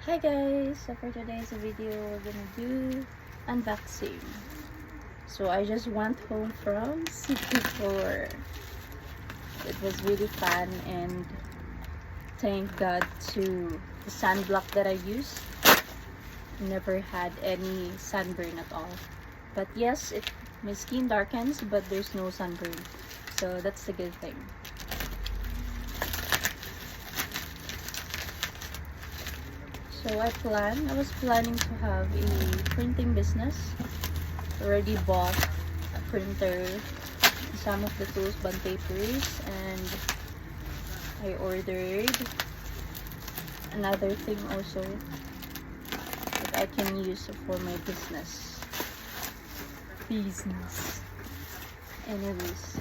Hi guys! So for today's video, we're gonna do unboxing. So I just went home from City Tour. It was really fun and thank God to the sunblock that I used. Never had any sunburn at all. But yes, my skin darkens but there's no sunburn. So that's the good thing. So I was planning to have a printing business. Already bought a printer, some of the tools, bond papers, and I ordered another thing also that I can use for my business. Anyways,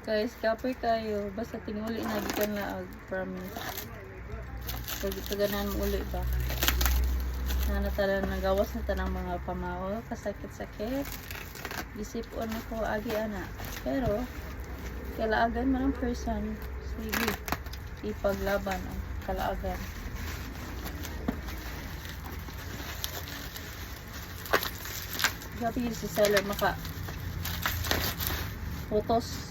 guys, kapoy kayo. Basta tinuli na gikan laag. Promise. So, dito ganan mo uli ba? Nagawas na tanang mga pamao. Kasakit-sakit. Isipon ako agi ana. Pero, kalaagan man ang person. Sige. Ipaglaban ang kalaagan. Grabe yun si seller maka photos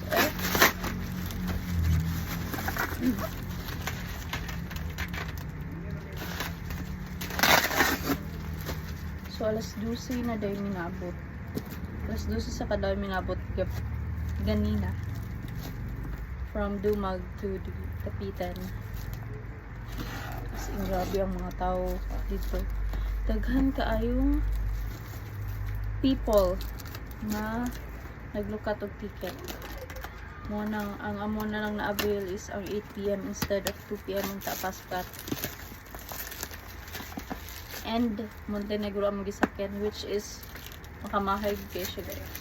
So alas 12 na daw minabot. Alas 12 sa kadaw minabot ganina. From Dumag to Kapitan. Kasi grabe ang mga tao dito. Daghan kaayong people na naglukat og ticket. Ang amo na lang na-avail is ang 8 PM instead of 2 PM ang tapaskat. And Montenegro ang gisakyan, which is makamahay kayo siya guys.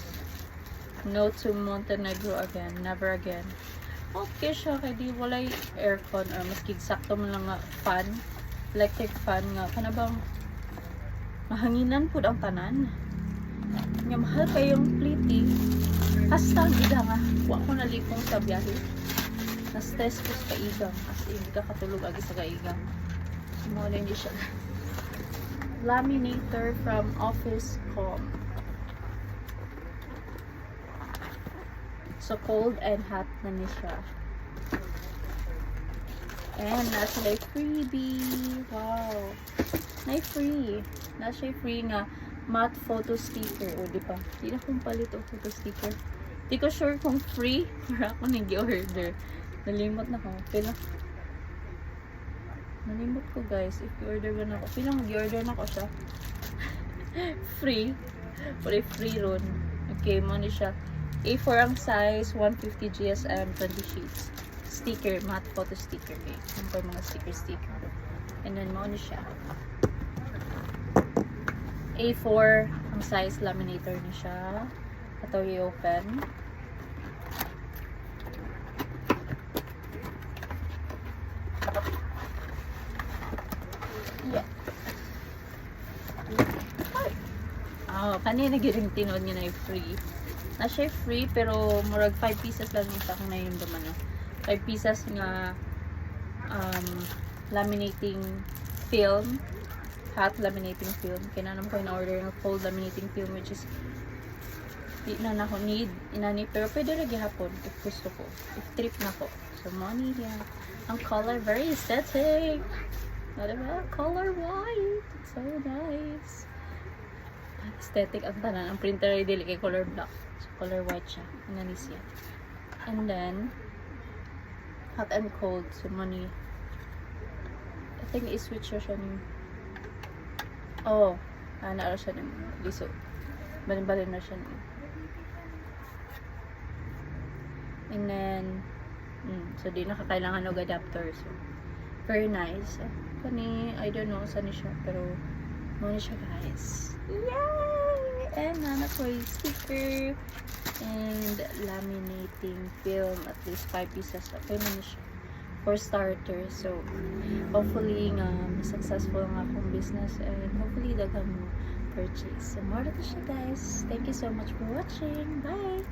No to Montenegro again, never again. Okay siya kay di walay aircon or maski sakto man lang nga fan, electric fan nga kanabang mahanginan pud ang tanan. Nga mahal kayong plating. Hasta gida nga wa ko nalipong sa biyahe. Na stress ko sa kaigang as in kakatulog agi sa kaigang. Mo na hindi siya. Laminator from Office Com. So cold and hot na ni siya. And nasa like freebie. Wow. Nasa free nga matte photo sticker. O diba? Di na kong palit o photo sticker. Di ko sure kung free or ako nag-order. Nalimot na ko. Pila. Nalimot ko guys. If i-order ba na ako. Pila nag-order na ko siya. Free. Wala free ron. Okay, mo ni siya. A4 ang size. 150 GSM. 20 sheets. Sticker. Matte photo sticker. Okay. Yung mga sticker. And then mo ni siya. A4 ang size, laminator ni siya. Ito i-open. Yeah. Oh, kanina giring tinod niya na free. Na siya free pero murag 5 pieces lang yung kung na yung duman. 5 pieces nga laminating film. Hot laminating film. Kinanam ko in-order ng cold laminating film which is di na ako need inani pero pwede rin gihapon if gusto ko. If trip na ko. So money yan. Ang color very aesthetic. Diba? Color white. It's so nice. Aesthetic ang tanan. Ang printer ay dili kay color black. So color white siya. Inani siya. And then hot and cold. So money. I think i-switch siya ni naara siya ng liso. Balin-balin na siya. And then, so di nakakailangan ng adapter. So, very nice. Kani, I don't know saan siya, pero muna siya guys. Yay! And nana ko yung sticker and laminating film. At least 5 pieces. Okay na siya. For starters. So, hopefully nga successful nga akong business and hopefully daghang mo purchase. So, more na to siya guys. Thank you so much for watching. Bye!